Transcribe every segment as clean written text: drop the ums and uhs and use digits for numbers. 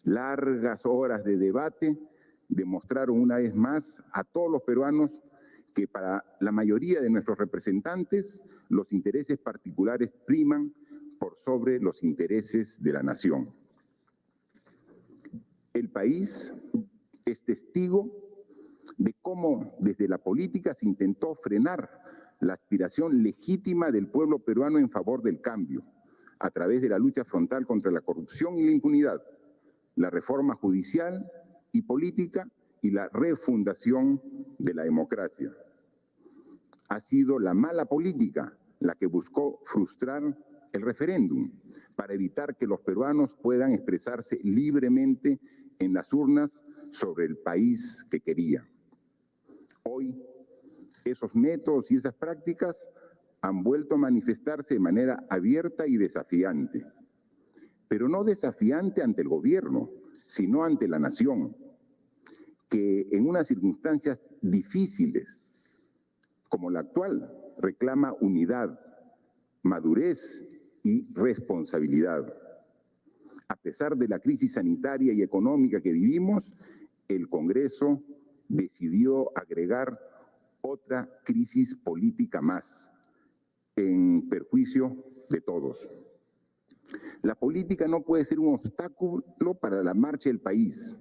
Largas horas de debate demostraron una vez más a todos los peruanos que para la mayoría de nuestros representantes los intereses particulares priman por sobre los intereses de la nación. El país es testigo de cómo desde la política se intentó frenar la aspiración legítima del pueblo peruano en favor del cambio, a través de la lucha frontal contra la corrupción y la impunidad, la reforma judicial y política y la refundación de la democracia. Ha sido la mala política la que buscó frustrar el referéndum para evitar que los peruanos puedan expresarse libremente en las urnas sobre el país que querían. Hoy, esos métodos y esas prácticas han vuelto a manifestarse de manera abierta y desafiante, pero no desafiante ante el gobierno, sino ante la nación, que en unas circunstancias difíciles como la actual reclama unidad, madurez y responsabilidad. A pesar de la crisis sanitaria y económica que vivimos, el Congreso decidió agregar otra crisis política más, en perjuicio de todos. La política no puede ser un obstáculo para la marcha del país.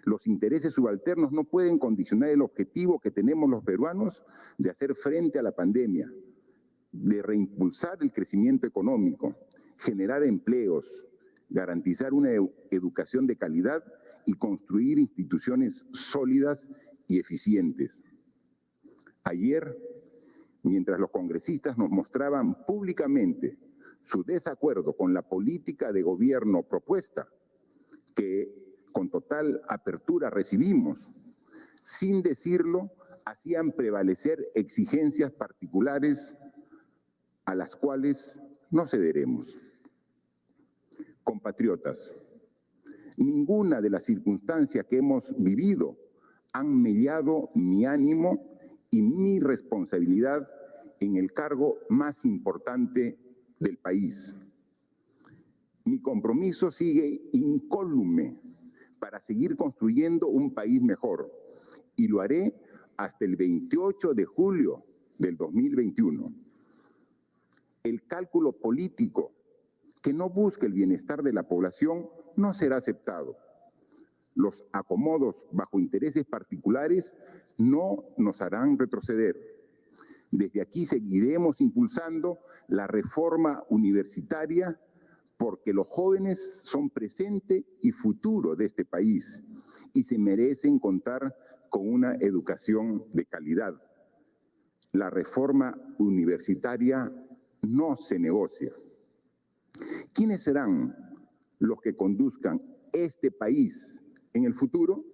Los intereses subalternos no pueden condicionar el objetivo que tenemos los peruanos de hacer frente a la pandemia, de reimpulsar el crecimiento económico, generar empleos, garantizar una educación de calidad y construir instituciones sólidas y eficientes. Ayer, mientras los congresistas nos mostraban públicamente su desacuerdo con la política de gobierno propuesta, que con total apertura recibimos, sin decirlo, hacían prevalecer exigencias particulares a las cuales no cederemos. Compatriotas, ninguna de las circunstancias que hemos vivido han mellado mi ánimo y mi responsabilidad en el cargo más importante del país. Mi compromiso sigue incólume para seguir construyendo un país mejor, y lo haré hasta el 28 de julio del 2021. El cálculo político que no busque el bienestar de la población no será aceptado. Los acomodos bajo intereses particulares no nos harán retroceder. Desde aquí seguiremos impulsando la reforma universitaria porque los jóvenes son presente y futuro de este país y se merecen contar con una educación de calidad. La reforma universitaria no se negocia. ¿Quiénes serán los que conduzcan este país en el futuro?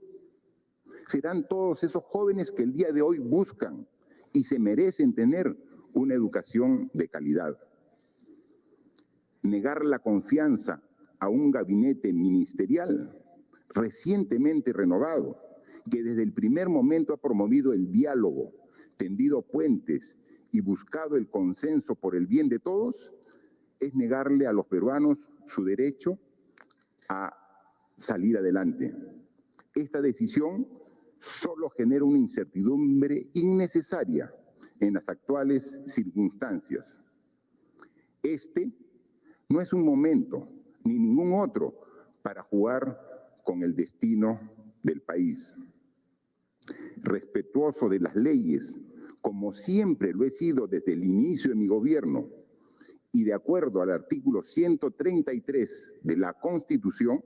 Serán todos esos jóvenes que el día de hoy buscan y se merecen tener una educación de calidad. Negar la confianza a un gabinete ministerial recientemente renovado, que desde el primer momento ha promovido el diálogo, tendido puentes y buscado el consenso por el bien de todos, es negarle a los peruanos su derecho a salir adelante. Esta decisión solo genera una incertidumbre innecesaria en las actuales circunstancias. Este no es un momento, ni ningún otro, para jugar con el destino del país. Respetuoso de las leyes, como siempre lo he sido desde el inicio de mi gobierno, y de acuerdo al artículo 133 de la Constitución,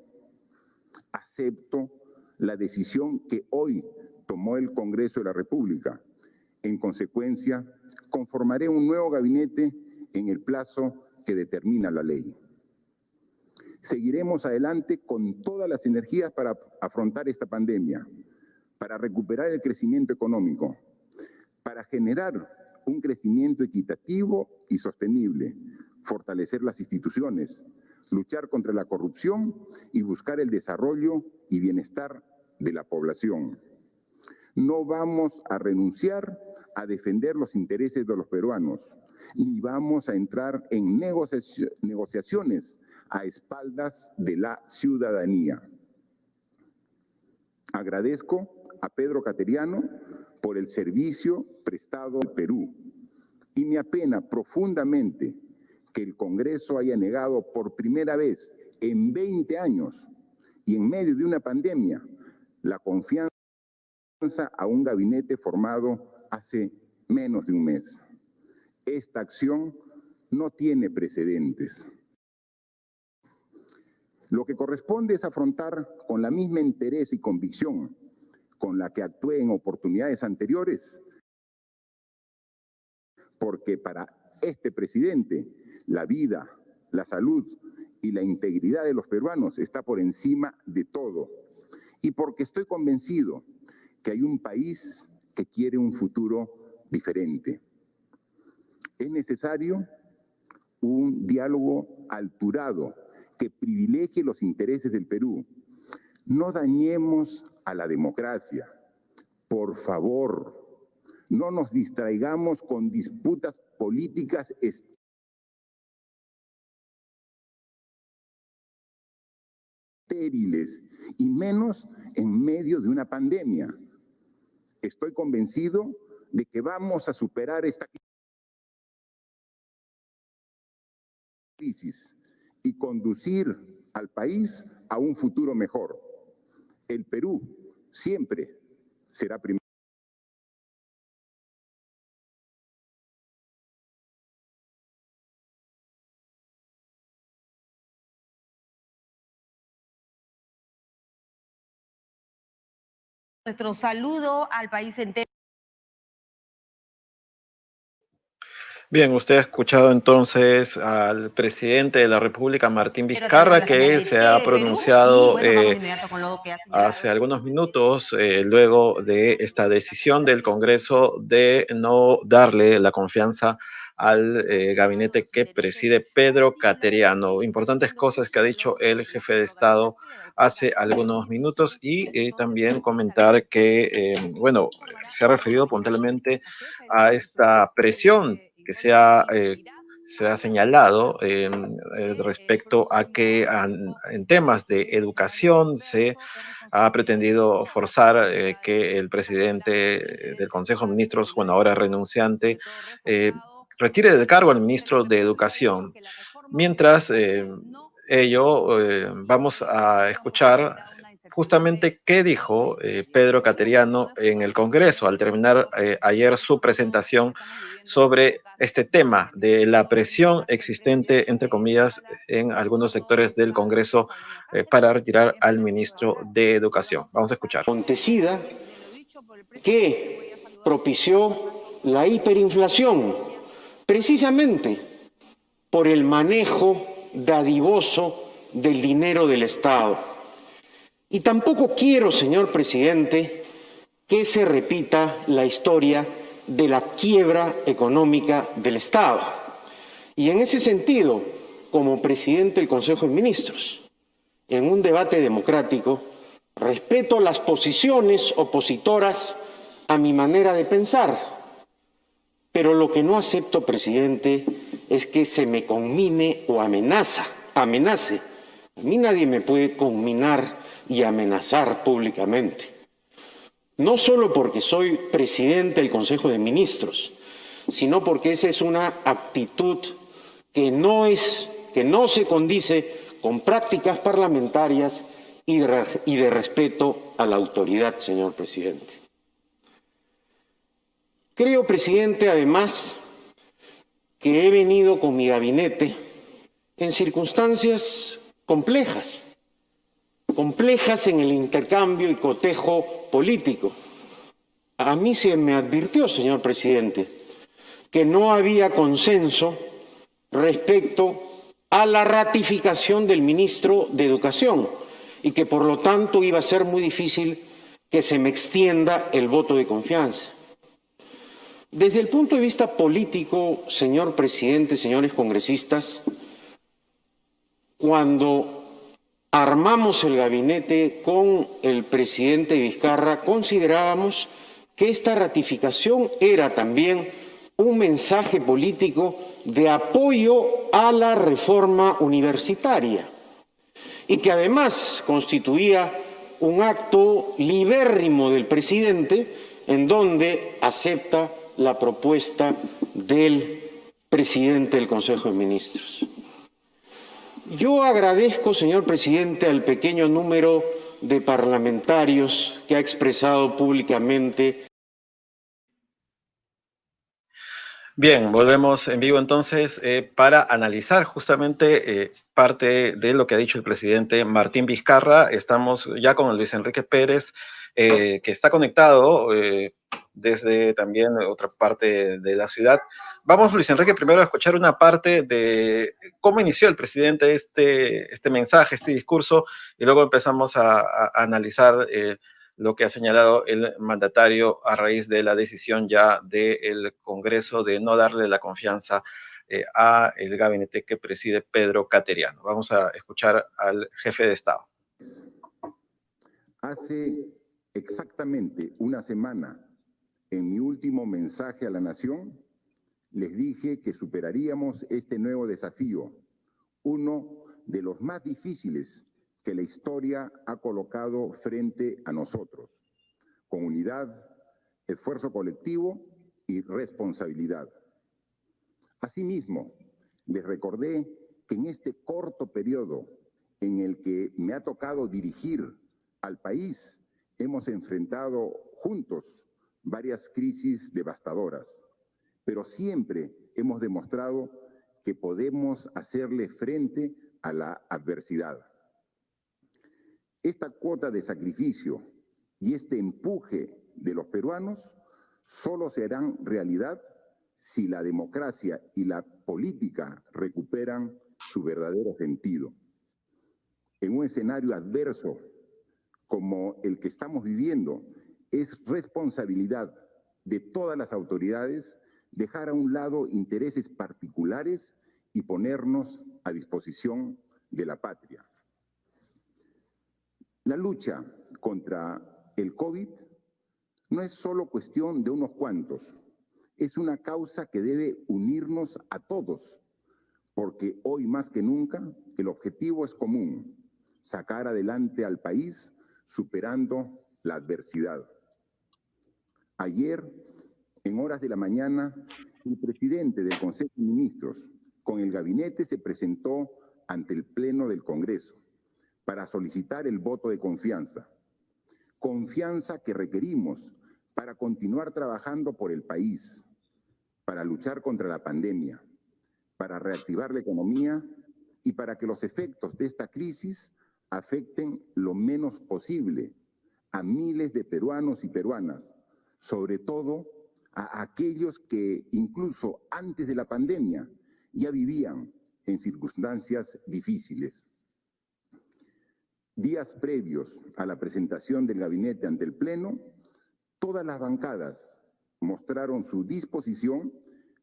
acepto la decisión que hoy tomó el Congreso de la República. En consecuencia, conformaré un nuevo gabinete en el plazo que determina la ley. Seguiremos adelante con todas las energías para afrontar esta pandemia, para recuperar el crecimiento económico, para generar un crecimiento equitativo y sostenible, fortalecer las instituciones, luchar contra la corrupción y buscar el desarrollo y bienestar de la población. No vamos a renunciar a defender los intereses de los peruanos, ni vamos a entrar en negociaciones a espaldas de la ciudadanía. Agradezco a Pedro Cateriano por el servicio prestado al Perú y me apena profundamente que el Congreso haya negado por primera vez en 20 años y en medio de una pandemia la confianza a un gabinete formado hace menos de un mes. Esta acción no tiene precedentes. Lo que corresponde es afrontar con la misma interés y convicción con la que actué en oportunidades anteriores, porque para este presidente la vida, la salud y la integridad de los peruanos está por encima de todo, y porque estoy convencido que hay un país que quiere un futuro diferente. Es necesario un diálogo alturado que privilegie los intereses del Perú. No dañemos a la democracia. Por favor, no nos distraigamos con disputas políticas estériles y menos en medio de una pandemia. Estoy convencido de que vamos a superar esta crisis y conducir al país a un futuro mejor. El Perú siempre será primero. Nuestro saludo al país entero. Bien, usted ha escuchado entonces al presidente de la República, Martín Vizcarra, que se ha pronunciado hace algunos minutos luego de esta decisión del Congreso de no darle la confianza al gabinete que preside Pedro Cateriano. Importantes cosas que ha dicho el jefe de Estado hace algunos minutos y también comentar que, bueno, se ha referido puntualmente a esta presión que se ha señalado respecto a que en temas de educación se ha pretendido forzar que el presidente del Consejo de Ministros, bueno, ahora renunciante, retire del cargo al ministro de Educación. Mientras vamos a escuchar justamente qué dijo Pedro Cateriano en el Congreso al terminar ayer su presentación sobre este tema de la presión existente, entre comillas, en algunos sectores del Congreso para retirar al ministro de Educación. Vamos a escuchar. Acontecida que propició la hiperinflación, precisamente por el manejo dadivoso del dinero del Estado. Y tampoco quiero, señor presidente, que se repita la historia de la quiebra económica del Estado. Y en ese sentido, como presidente del Consejo de Ministros, en un debate democrático, respeto las posiciones opositoras a mi manera de pensar, pero lo que no acepto, presidente, es que se me conmine o amenace. A mí nadie me puede conminar y amenazar públicamente. No solo porque soy presidente del Consejo de Ministros, sino porque esa es una actitud que no se condice con prácticas parlamentarias y de respeto a la autoridad, señor presidente. Creo, presidente, además, que he venido con mi gabinete en circunstancias complejas en el intercambio y cotejo político. A mí se me advirtió, señor presidente, que no había consenso respecto a la ratificación del ministro de Educación y que por lo tanto iba a ser muy difícil que se me extienda el voto de confianza. Desde el punto de vista político, señor presidente, señores congresistas, cuando armamos el gabinete con el presidente Vizcarra, considerábamos que esta ratificación era también un mensaje político de apoyo a la reforma universitaria y que además constituía un acto libérrimo del presidente en donde acepta la propuesta del presidente del Consejo de Ministros. Yo agradezco, señor presidente, al pequeño número de parlamentarios que ha expresado públicamente. Bien, volvemos en vivo entonces para analizar justamente parte de lo que ha dicho el presidente Martín Vizcarra. Estamos ya con Luis Enrique Pérez, que está conectado desde también otra parte de la ciudad. Vamos, Luis Enrique, primero a escuchar una parte de cómo inició el presidente este mensaje, este discurso, y luego empezamos a analizar lo que ha señalado el mandatario a raíz de la decisión ya del Congreso de no darle la confianza a el gabinete que preside Pedro Cateriano. Vamos a escuchar al jefe de Estado. Hace exactamente una semana, en mi último mensaje a la nación, les dije que superaríamos este nuevo desafío, uno de los más difíciles que la historia ha colocado frente a nosotros, con unidad, esfuerzo colectivo y responsabilidad. Asimismo, les recordé que en este corto periodo en el que me ha tocado dirigir al país, hemos enfrentado juntos varias crisis devastadoras, pero siempre hemos demostrado que podemos hacerle frente a la adversidad. Esta cuota de sacrificio y este empuje de los peruanos solo serán realidad si la democracia y la política recuperan su verdadero sentido. En un escenario adverso como el que estamos viviendo, es responsabilidad de todas las autoridades dejar a un lado intereses particulares y ponernos a disposición de la patria. La lucha contra el COVID no es solo cuestión de unos cuantos, es una causa que debe unirnos a todos, porque hoy más que nunca el objetivo es común, sacar adelante al país superando la adversidad. Ayer, en horas de la mañana, el presidente del Consejo de Ministros con el gabinete se presentó ante el Pleno del Congreso para solicitar el voto de confianza. Confianza que requerimos para continuar trabajando por el país, para luchar contra la pandemia, para reactivar la economía y para que los efectos de esta crisis afecten lo menos posible a miles de peruanos y peruanas, sobre todo a aquellos que incluso antes de la pandemia ya vivían en circunstancias difíciles. Días previos a la presentación del gabinete ante el Pleno, todas las bancadas mostraron su disposición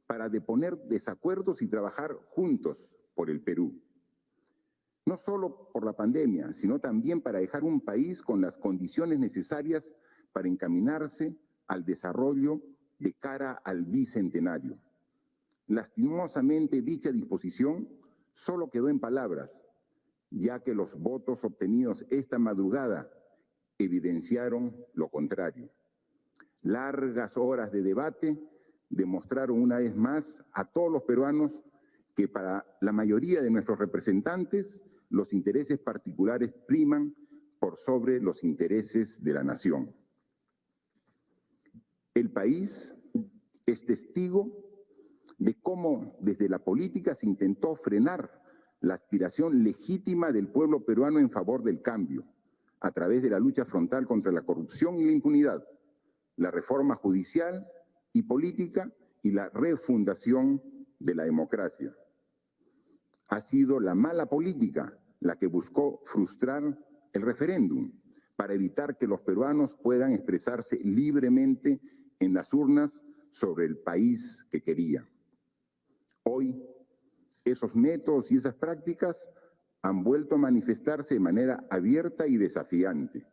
para deponer desacuerdos y trabajar juntos por el Perú. No solo por la pandemia, sino también para dejar un país con las condiciones necesarias para encaminarse al desarrollo de cara al bicentenario. Lastimosamente, dicha disposición solo quedó en palabras, ya que los votos obtenidos esta madrugada evidenciaron lo contrario. Largas horas de debate demostraron una vez más a todos los peruanos que para la mayoría de nuestros representantes los intereses particulares priman por sobre los intereses de la nación. El país es testigo de cómo desde la política se intentó frenar la aspiración legítima del pueblo peruano en favor del cambio, a través de la lucha frontal contra la corrupción y la impunidad, la reforma judicial y política y la refundación de la democracia. Ha sido la mala política la que buscó frustrar el referéndum para evitar que los peruanos puedan expresarse libremente en las urnas sobre el país que querían. Hoy, esos métodos y esas prácticas han vuelto a manifestarse de manera abierta y desafiante,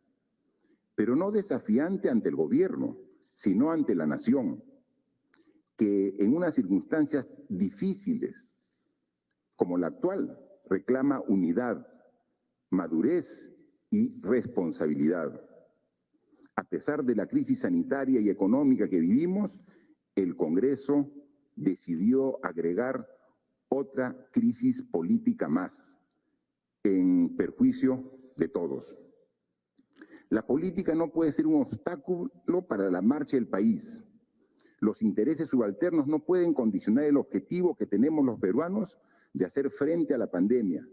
pero no desafiante ante el gobierno, sino ante la nación, que en unas circunstancias difíciles como la actual reclama unidad, madurez y responsabilidad. A pesar de la crisis sanitaria y económica que vivimos, el Congreso decidió agregar otra crisis política más, en perjuicio de todos. La política no puede ser un obstáculo para la marcha del país. Los intereses subalternos no pueden condicionar el objetivo que tenemos los peruanos de hacer frente a la pandemia,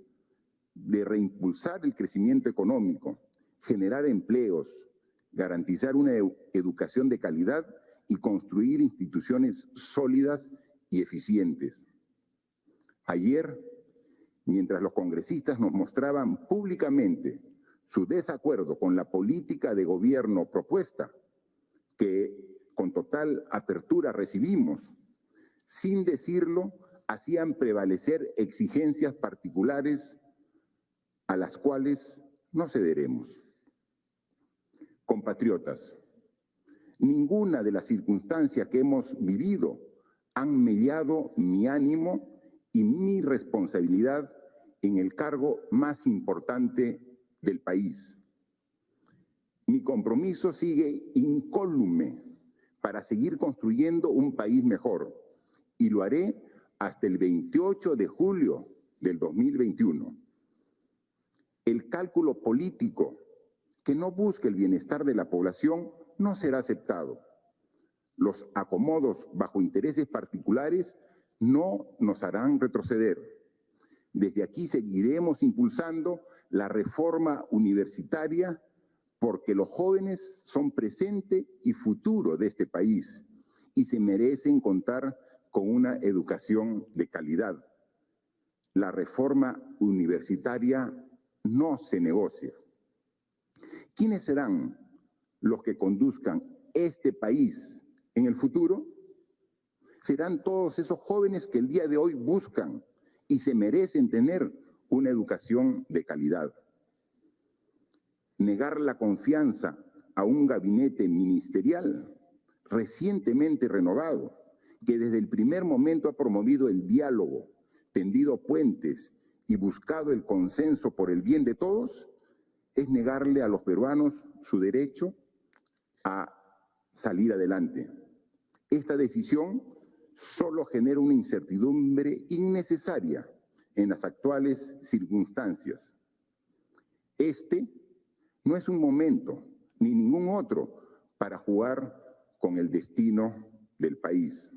de reimpulsar el crecimiento económico, generar empleos, garantizar una educación de calidad y construir instituciones sólidas y eficientes. Ayer, mientras los congresistas nos mostraban públicamente su desacuerdo con la política de gobierno propuesta, que con total apertura recibimos, sin decirlo, hacían prevalecer exigencias particulares a las cuales no cederemos. Compatriotas, ninguna de las circunstancias que hemos vivido han mediado mi ánimo y mi responsabilidad en el cargo más importante del país. Mi compromiso sigue incólume para seguir construyendo un país mejor, y lo haré hasta el 28 de julio del 2021. El cálculo político que no busque el bienestar de la población no será aceptado. Los acomodos bajo intereses particulares no nos harán retroceder. Desde aquí seguiremos impulsando la reforma universitaria porque los jóvenes son presente y futuro de este país y se merecen contar con una educación de calidad. La reforma universitaria no se negocia. ¿Quiénes serán los que conduzcan este país en el futuro? Serán todos esos jóvenes que el día de hoy buscan y se merecen tener una educación de calidad. Negar la confianza a un gabinete ministerial recientemente renovado, que desde el primer momento ha promovido el diálogo, tendido puentes y buscado el consenso por el bien de todos, es negarle a los peruanos su derecho a salir adelante. Esta decisión solo genera una incertidumbre innecesaria en las actuales circunstancias. Este no es un momento, ni ningún otro, para jugar con el destino del país.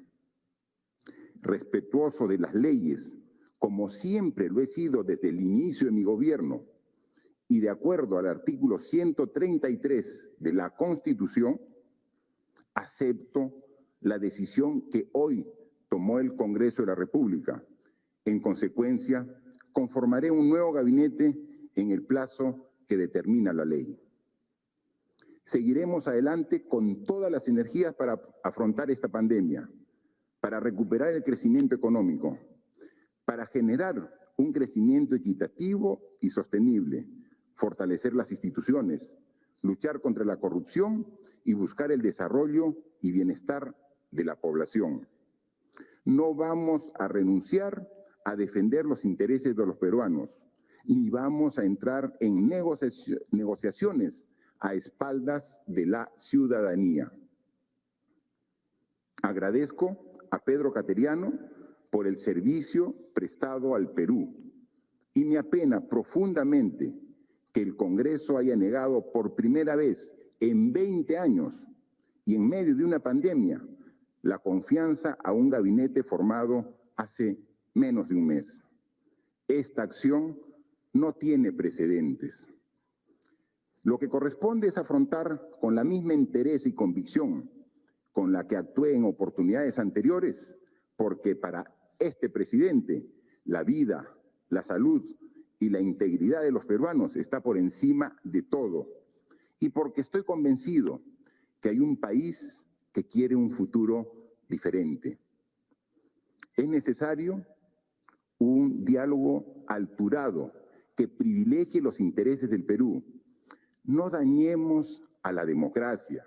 Respetuoso de las leyes, como siempre lo he sido desde el inicio de mi gobierno, y de acuerdo al artículo 133 de la Constitución, acepto la decisión que hoy tomó el Congreso de la República. En consecuencia, conformaré un nuevo gabinete en el plazo que determina la ley. Seguiremos adelante con todas las energías para afrontar esta pandemia, para recuperar el crecimiento económico, para generar un crecimiento equitativo y sostenible, fortalecer las instituciones, luchar contra la corrupción y buscar el desarrollo y bienestar de la población. No vamos a renunciar a defender los intereses de los peruanos, ni vamos a entrar en negociaciones a espaldas de la ciudadanía. Agradezco a Pedro Cateriano por el servicio prestado al Perú y me apena profundamente que el Congreso haya negado por primera vez en 20 años y en medio de una pandemia la confianza a un gabinete formado hace menos de un mes. Esta acción no tiene precedentes. Lo que corresponde es afrontar con la misma interés y convicción con la que actué en oportunidades anteriores, porque para este presidente la vida, la salud y la integridad de los peruanos está por encima de todo, y porque estoy convencido que hay un país que quiere un futuro diferente. Es necesario un diálogo alturado que privilegie los intereses del Perú. No dañemos a la democracia.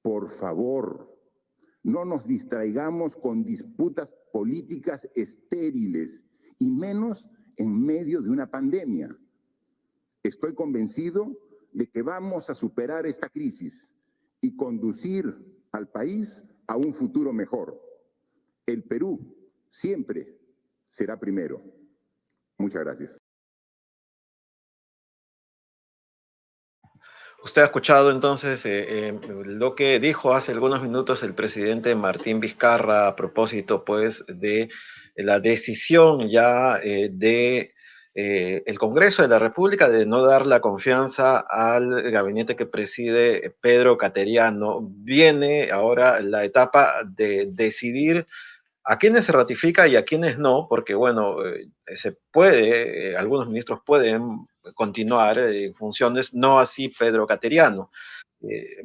Por favor, no nos distraigamos con disputas políticas estériles y menos en medio de una pandemia. Estoy convencido de que vamos a superar esta crisis y conducir al país a un futuro mejor. El Perú siempre será primero. Muchas gracias. Usted ha escuchado entonces lo que dijo hace algunos minutos el presidente Martín Vizcarra a propósito pues de la decisión ya de el Congreso de la República de no dar la confianza al gabinete que preside Pedro Cateriano. Viene ahora la etapa de decidir a quiénes se ratifica y a quiénes no, porque bueno, se puede, algunos ministros pueden continuar en funciones, no así Pedro Cateriano.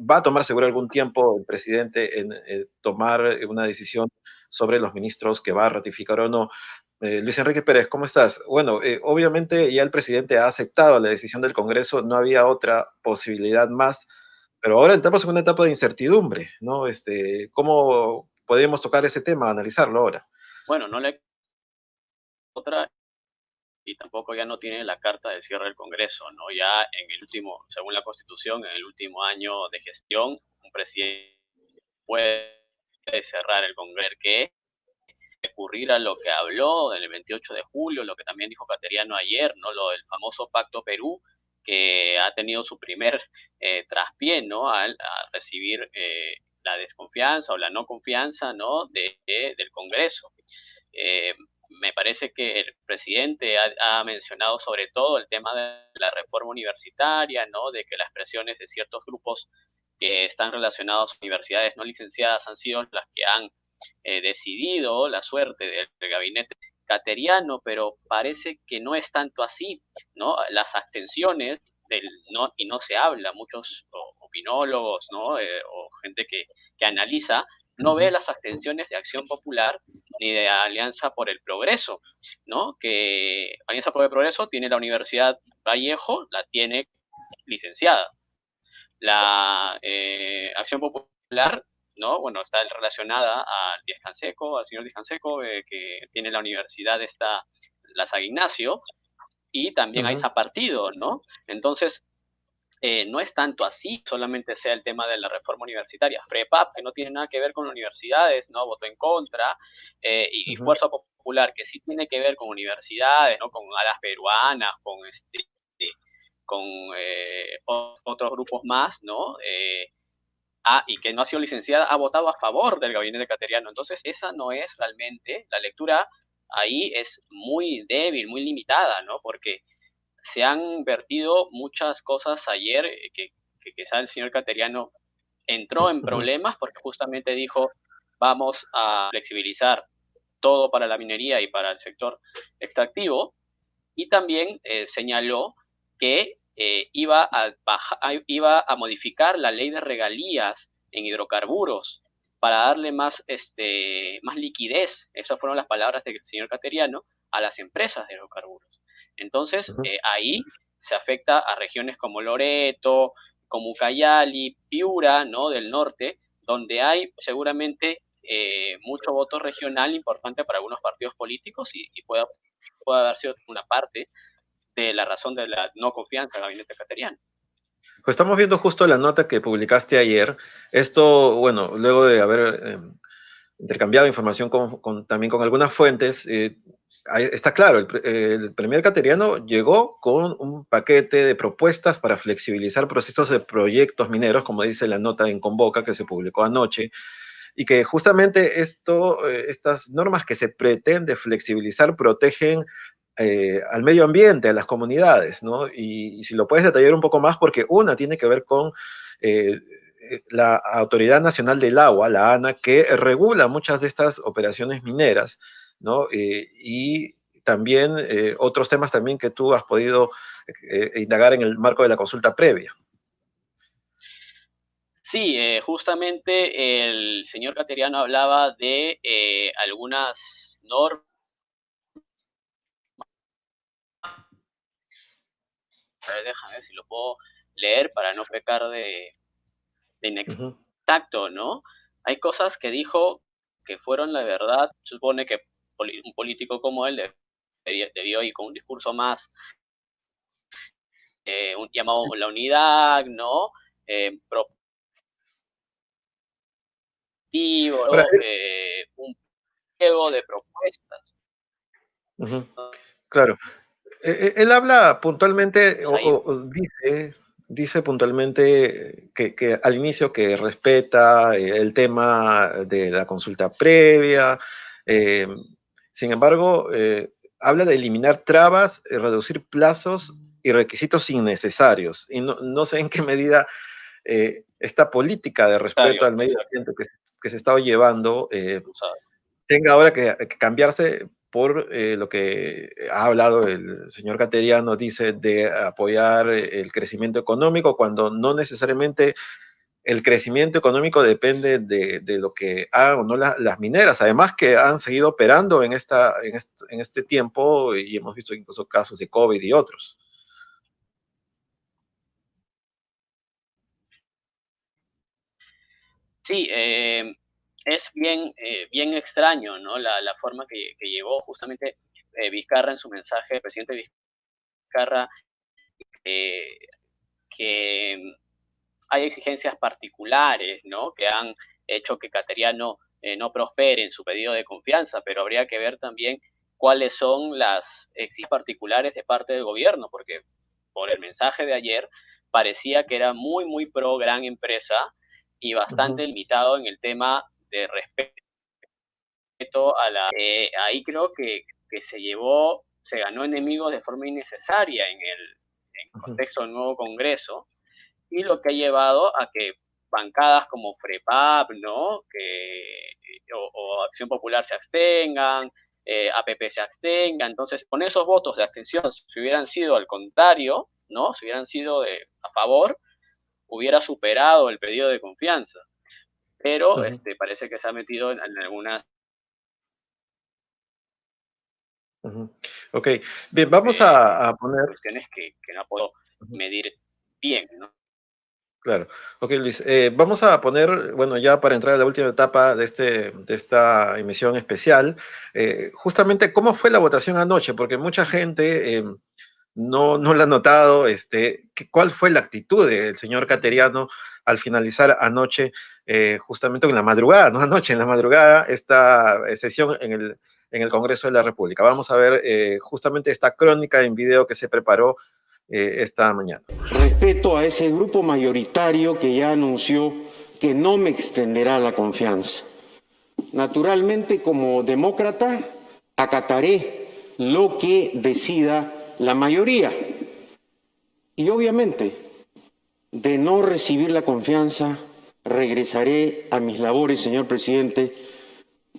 Va a tomar seguro algún tiempo el presidente en tomar una decisión sobre los ministros que va a ratificar o no. Luis Enrique Pérez, ¿cómo estás? Bueno, obviamente ya el presidente ha aceptado la decisión del Congreso, no había otra posibilidad más, pero ahora entramos en una etapa de incertidumbre, ¿no? ¿Cómo podemos tocar ese tema, analizarlo ahora? Bueno, no le otra y tampoco ya no tiene la carta de cierre del Congreso, ¿no? Ya en el último, según la Constitución, en el último año de gestión, un presidente puede cerrar el Congreso que recurrir a lo que habló en el 28 de julio, lo que también dijo Cateriano ayer, ¿no? Lo del famoso Pacto Perú, que ha tenido su primer traspié, ¿no? A recibir la desconfianza o la no confianza, ¿no? Del Congreso. Me parece que el presidente ha mencionado sobre todo el tema de la reforma universitaria, ¿no? De que las presiones de ciertos grupos que están relacionados a universidades no licenciadas han sido las que han decidido la suerte del gabinete cateriano, pero parece que no es tanto así, ¿no? Las abstenciones no, y no se habla, muchos opinólogos, ¿no? O gente que analiza, no ve las abstenciones de Acción Popular ni de Alianza por el Progreso, ¿no? Que Alianza por el Progreso tiene la Universidad Vallejo, la tiene licenciada. La Acción Popular, ¿no? Bueno, está relacionada al Díaz Canseco, al señor Díaz Canseco, que tiene la universidad la San Ignacio, y también hay partido, ¿no? Entonces, no es tanto así, solamente sea el tema de la reforma universitaria. PREPAP, que no tiene nada que ver con universidades, ¿no? Votó en contra, y Fuerza Popular, que sí tiene que ver con universidades, ¿no? Con alas peruanas, con otros grupos más, ¿no? Y que no ha sido licenciada, ha votado a favor del gabinete cateriano. Entonces, esa no es realmente, la lectura ahí es muy débil, muy limitada, ¿no? Porque se han vertido muchas cosas ayer que quizá el señor Cateriano entró en problemas porque justamente dijo, vamos a flexibilizar todo para la minería y para el sector extractivo, y también señaló que iba a modificar la ley de regalías en hidrocarburos para darle más liquidez, esas fueron las palabras del señor Cateriano, a las empresas de hidrocarburos. Entonces, ahí se afecta a regiones como Loreto, como Ucayali, Piura, ¿no? Del norte, donde hay seguramente mucho voto regional importante para algunos partidos políticos y puede haber sido una parte de la razón de la no confianza en el gabinete cateriano. Pues estamos viendo justo la nota que publicaste ayer. Esto, bueno, luego de haber intercambiado información también con algunas fuentes, está claro, el primer cateriano llegó con un paquete de propuestas para flexibilizar procesos de proyectos mineros, como dice la nota en Convoca que se publicó anoche, y que justamente estas normas que se pretende flexibilizar protegen al medio ambiente, a las comunidades, ¿no? Y si lo puedes detallar un poco más, porque una tiene que ver con la Autoridad Nacional del Agua, la ANA, que regula muchas de estas operaciones mineras, ¿no? Y también otros temas también que tú has podido indagar en el marco de la consulta previa. Sí, justamente el señor Cateriano hablaba de algunas normas. Déjame ver si lo puedo leer para no pecar de inexacto, ¿no? Hay cosas que dijo que fueron la verdad. Supone que un político como él debió ir con un discurso más un llamado La Unidad, ¿no? Ahora, Un pliego de propuestas. claro. Él habla puntualmente Ahí. Dice puntualmente que al inicio que respeta el tema de la consulta previa. eh, Sin embargo, habla de eliminar trabas, reducir plazos y requisitos innecesarios. Y no sé en qué medida esta política de respeto al medio ambiente que se está llevando tenga ahora que cambiarse por lo que ha hablado el señor Cateriano, dice de apoyar el crecimiento económico, cuando no necesariamente el crecimiento económico depende de lo que hagan o no las mineras, además que han seguido operando en este tiempo y hemos visto incluso casos de COVID y otros. Sí, es bien extraño, ¿no? La forma que llevó justamente Vizcarra en su mensaje, el presidente Vizcarra, que hay exigencias particulares, ¿no? Que han hecho que Cateriano no prospere en su pedido de confianza, pero habría que ver también cuáles son las exigencias particulares de parte del gobierno, porque por el mensaje de ayer parecía que era muy pro gran empresa y bastante limitado en el tema de respeto a la... ahí creo que se ganó enemigos de forma innecesaria en el contexto del nuevo Congreso, y lo que ha llevado a que bancadas como FREPAP, ¿no? O Acción Popular se abstengan, APP se abstenga. Entonces, con esos votos de abstención, si hubieran sido al contrario, ¿no? Si hubieran sido a favor, hubiera superado el pedido de confianza. Pero parece que se ha metido en algunas... Ok, bien, vamos a poner... cuestiones que no puedo medir bien, ¿no? Claro. Ok, Luis. Vamos a poner, bueno, ya para entrar a la última etapa de esta emisión especial, justamente cómo fue la votación anoche, porque mucha gente no la ha notado, cuál fue la actitud del señor Cateriano al finalizar anoche, justamente en la madrugada, no anoche, en la madrugada, esta sesión en el Congreso de la República. Vamos a ver justamente esta crónica en video que se preparó esta mañana. Respeto a ese grupo mayoritario que ya anunció que no me extenderá la confianza. Naturalmente, como demócrata, acataré lo que decida la mayoría. Y obviamente, de no recibir la confianza, regresaré a mis labores, señor presidente,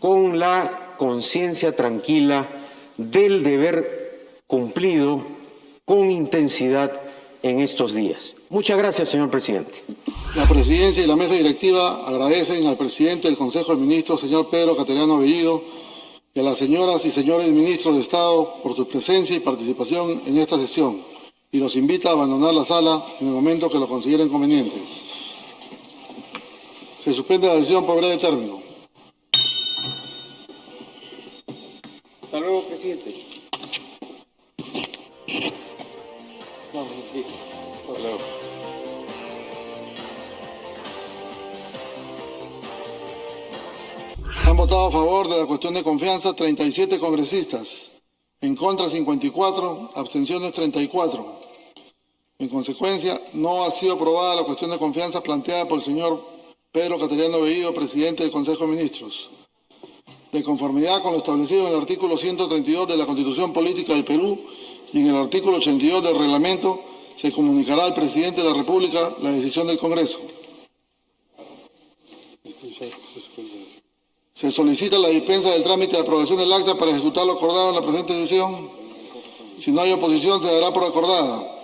con la conciencia tranquila del deber cumplido con intensidad en estos días. Muchas gracias, señor presidente. La presidencia y la mesa directiva agradecen al presidente del Consejo de Ministros, señor Pedro Cateriano Bellido, y a las señoras y señores ministros de Estado por su presencia y participación en esta sesión, y los invita a abandonar la sala en el momento que lo consideren conveniente. Se suspende la sesión por breve término. Hasta luego, presidente. No, listo. Hasta luego. Han votado a favor de la cuestión de confianza 37 congresistas, en contra 54, abstenciones 34. En consecuencia, no ha sido aprobada la cuestión de confianza planteada por el señor Pedro Cateriano Bellido, presidente del Consejo de Ministros. De conformidad con lo establecido en el artículo 132 de la Constitución Política del Perú y en el artículo 82 del reglamento, se comunicará al presidente de la República la decisión del Congreso. Se solicita la dispensa del trámite de aprobación del acta para ejecutar lo acordado en la presente sesión. Si no hay oposición, se dará por acordada.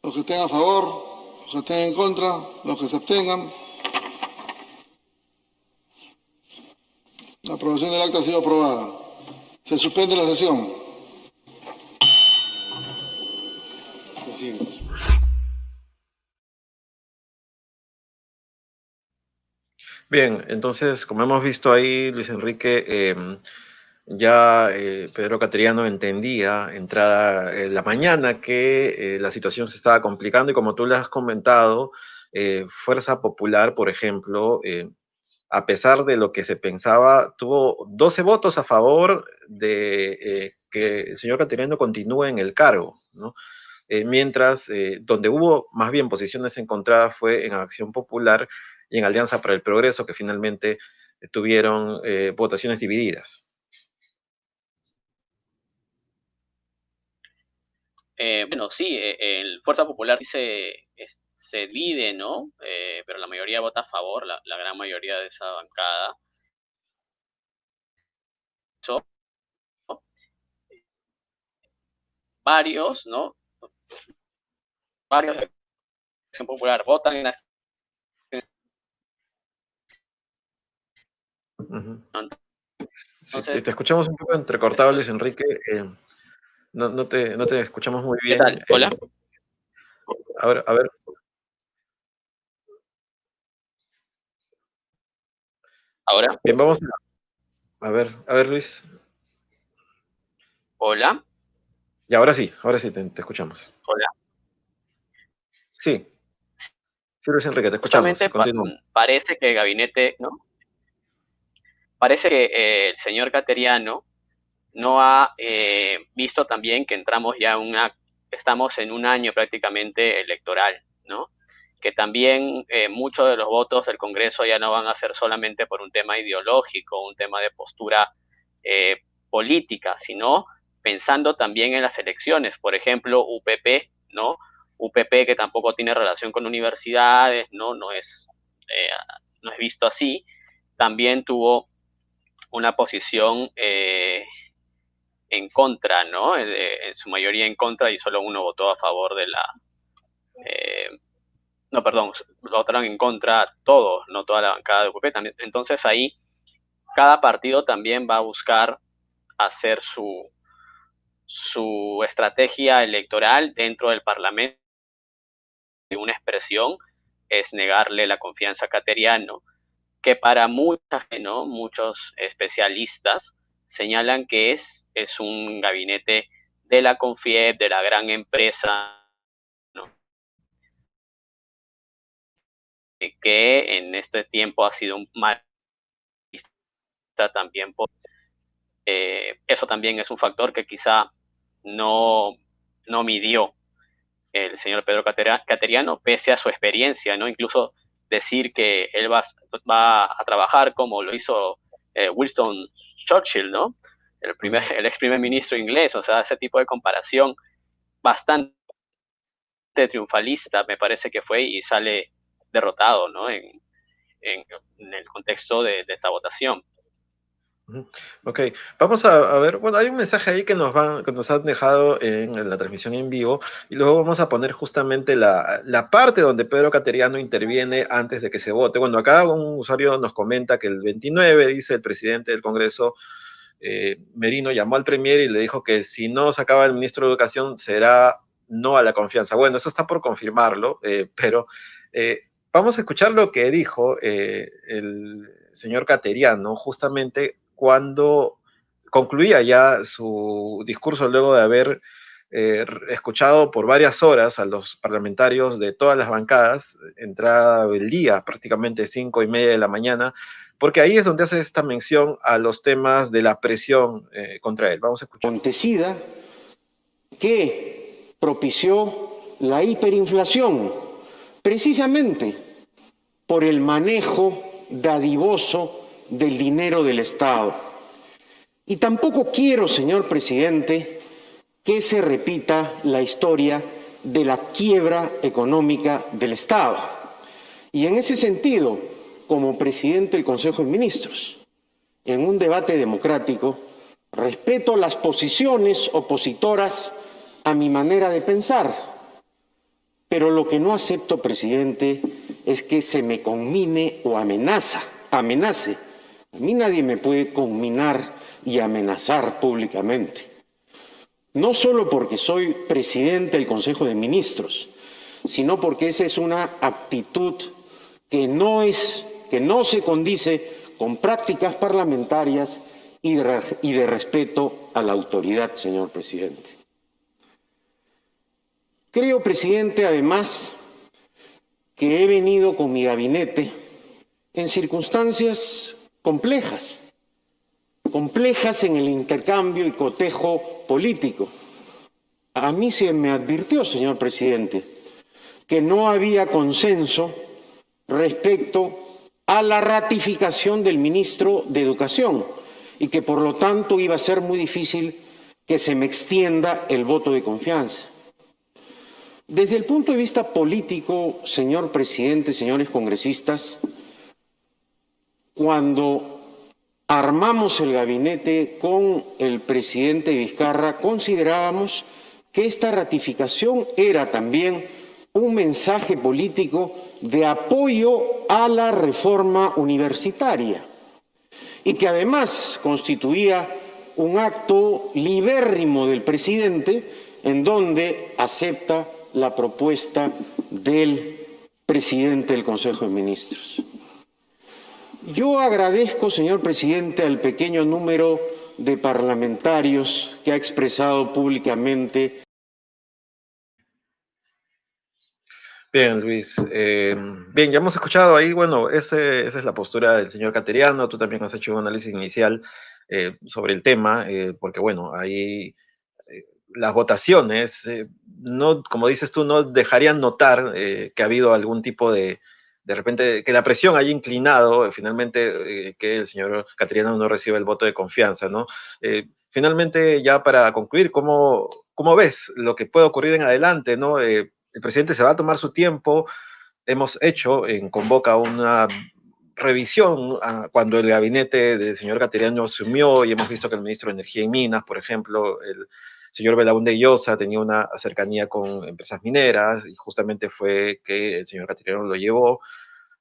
Los que estén a favor, los que estén en contra, los que se abstengan. La aprobación del acta ha sido aprobada. Se suspende la sesión. Bien, entonces, como hemos visto ahí, Luis Enrique, Ya Pedro Cateriano entendía, entrada la mañana, que la situación se estaba complicando y como tú le has comentado, Fuerza Popular, por ejemplo, a pesar de lo que se pensaba, tuvo 12 votos a favor de que el señor Cateriano continúe en el cargo, ¿no? Mientras donde hubo más bien posiciones encontradas fue en Acción Popular y en Alianza para el Progreso, que finalmente tuvieron votaciones divididas. Bueno, sí, el Fuerza Popular se divide, ¿no? Pero la mayoría vota a favor, la gran mayoría de esa bancada. So, varios, ¿no? Varios de Acción Popular votan en la... Sí, Entonces, te escuchamos un poco entrecortado, Luis es, Enrique. No te escuchamos muy ¿qué bien. tal? Hola. A ver. Ahora. Bien, vamos a ver, Luis. Hola. Y ahora sí te escuchamos. Hola. Sí, sí, Luis Enrique, te escuchamos. Justamente Continúa. parece que el gabinete, ¿no? Parece que el señor Cateriano no ha visto también que estamos en un año prácticamente electoral, ¿no? Que también muchos de los votos del Congreso ya no van a ser solamente por un tema ideológico, un tema de postura política, sino pensando también en las elecciones. Por ejemplo, UPP, ¿no? UPP que tampoco tiene relación con universidades, no es visto así, también tuvo una posición en contra, ¿no? En su mayoría en contra y solo uno votó a favor de la... no, perdón, votaron en contra todos, no toda la bancada de UPP. También. Entonces ahí cada partido también va a buscar hacer su estrategia electoral dentro del Parlamento. Una expresión es negarle la confianza a Cateriano, que para muchos especialistas señalan que es un gabinete de la CONFIEP, de la gran empresa, ¿no? Que en este tiempo ha sido un mal también. Eso también es un factor que quizá no midió el señor Pedro Cateriano, pese a su experiencia, ¿no? Incluso decir que él va a trabajar como lo hizo Winston Churchill, ¿no? El ex primer ministro inglés, o sea, ese tipo de comparación bastante triunfalista me parece que fue y sale derrotado, ¿no? En el contexto de esta votación. Ok, vamos a ver, bueno, hay un mensaje ahí que nos han dejado en la transmisión en vivo y luego vamos a poner justamente la parte donde Pedro Cateriano interviene antes de que se vote. Bueno, acá un usuario nos comenta que el 29, dice el presidente del Congreso, Merino, llamó al premier y le dijo que si no sacaba el ministro de Educación será no a la confianza. Bueno, eso está por confirmarlo, pero vamos a escuchar lo que dijo el señor Cateriano justamente cuando concluía ya su discurso luego de haber escuchado por varias horas a los parlamentarios de todas las bancadas, entrada del día, prácticamente 5:30 de la mañana, porque ahí es donde hace esta mención a los temas de la presión contra él. Vamos a escuchar. Acontecida que propició la hiperinflación, precisamente por el manejo dadivoso del dinero del Estado. Y tampoco quiero, señor presidente, que se repita la historia de la quiebra económica del Estado. Y en ese sentido, como presidente del Consejo de Ministros, en un debate democrático, respeto las posiciones opositoras a mi manera de pensar, pero lo que no acepto, presidente, es que se me conmine o amenace. A mí nadie me puede conminar y amenazar públicamente. No solo porque soy presidente del Consejo de Ministros, sino porque esa es una actitud que no se condice con prácticas parlamentarias y de respeto a la autoridad, señor presidente. Creo, presidente, además, que he venido con mi gabinete en circunstancias complejas en el intercambio y cotejo político. A mí se me advirtió, señor presidente, que no había consenso respecto a la ratificación del ministro de Educación y que, por lo tanto, iba a ser muy difícil que se me extienda el voto de confianza. Desde el punto de vista político, señor presidente, señores congresistas, cuando armamos el gabinete con el presidente Vizcarra, considerábamos que esta ratificación era también un mensaje político de apoyo a la reforma universitaria y que además constituía un acto libérrimo del presidente en donde acepta la propuesta del presidente del Consejo de Ministros. Yo agradezco, señor presidente, al pequeño número de parlamentarios que ha expresado públicamente. Bien, Luis. Bien, ya hemos escuchado ahí, bueno, esa es la postura del señor Cateriano. Tú también has hecho un análisis inicial sobre el tema, porque bueno, ahí las votaciones, no, como dices tú, no dejarían notar que ha habido algún tipo de repente, que la presión haya inclinado finalmente que el señor Cateriano no reciba el voto de confianza, ¿no? Finalmente, ya para concluir, ¿cómo ves lo que puede ocurrir en adelante, ¿no? El presidente se va a tomar su tiempo. Hemos hecho en Convoca una revisión cuando el gabinete del señor Cateriano asumió y hemos visto que el ministro de Energía y Minas, por ejemplo, el señor Belaúnde Llosa tenía una cercanía con empresas mineras y justamente fue que el señor Cateriano lo llevó.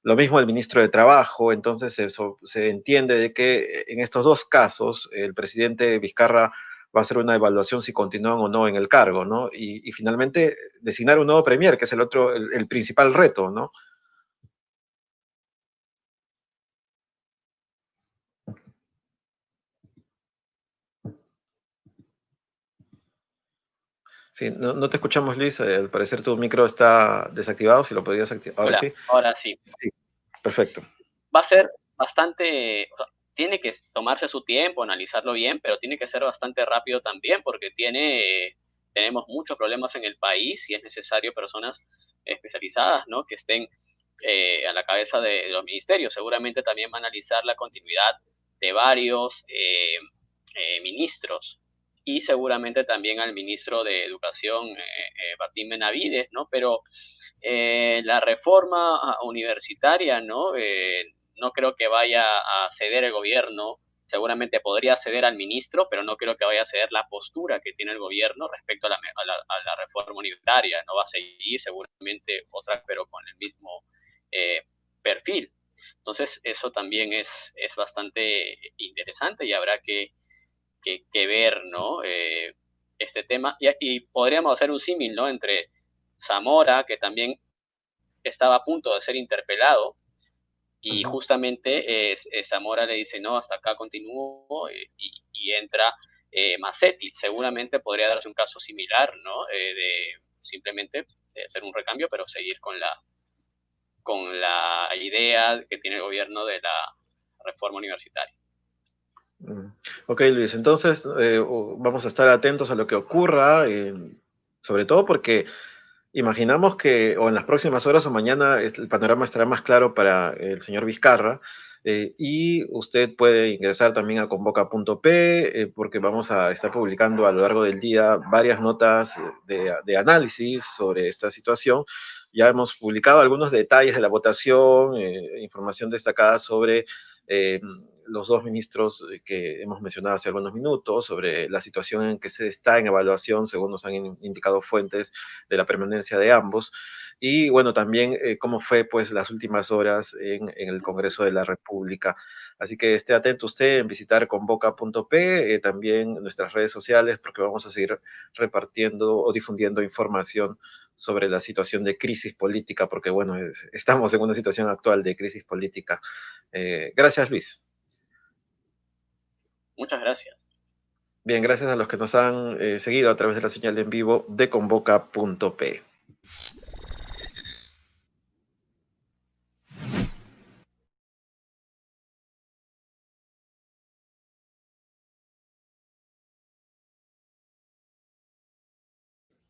Lo mismo el ministro de Trabajo. Entonces se entiende de que en estos dos casos el presidente Vizcarra va a hacer una evaluación si continúan o no en el cargo, ¿no? Y finalmente designar un nuevo premier, que es el principal reto, ¿no? Sí, no te escuchamos, Luis. Al parecer tu micro está desactivado. Si lo podrías activar. Ahora Hola, sí. ahora sí. Sí, perfecto. Va a ser bastante, o sea, tiene que tomarse su tiempo, analizarlo bien, pero tiene que ser bastante rápido también, porque tenemos muchos problemas en el país y es necesario personas especializadas, ¿no? Que estén a la cabeza de los ministerios. Seguramente también va a analizar la continuidad de varios ministros y seguramente también al ministro de Educación, Martín Benavides, ¿no? Pero la reforma universitaria, ¿no? No creo que vaya a ceder el gobierno. Seguramente podría ceder al ministro, pero no creo que vaya a ceder la postura que tiene el gobierno respecto a la reforma universitaria. No va a seguir seguramente otra, pero con el mismo perfil. Entonces, eso también es bastante interesante y habrá que ver, ¿no? Este tema. Y podríamos hacer un símil, ¿no? Entre Zamora, que también estaba a punto de ser interpelado, y justamente Zamora le dice, no, hasta acá continúo, y entra Macetti. Seguramente podría darse un caso similar, ¿no? De simplemente de hacer un recambio, pero seguir con la idea que tiene el gobierno de la reforma universitaria. Ok, Luis, entonces vamos a estar atentos a lo que ocurra, sobre todo porque imaginamos que o en las próximas horas o mañana el panorama estará más claro para el señor Vizcarra, y usted puede ingresar también a convoca.p porque vamos a estar publicando a lo largo del día varias notas de análisis sobre esta situación. Ya hemos publicado algunos detalles de la votación, información destacada sobre los dos ministros que hemos mencionado hace algunos minutos, sobre la situación en que se está en evaluación, según nos han indicado fuentes de la permanencia de ambos, y bueno, también cómo fue pues las últimas horas en el Congreso de la República. Así que esté atento usted en visitar convoca.p, también nuestras redes sociales, porque vamos a seguir repartiendo o difundiendo información sobre la situación de crisis política, porque bueno, estamos en una situación actual de crisis política. Gracias, Luis. Muchas gracias. Bien, gracias a los que nos han seguido a través de la señal en vivo de convoca.p.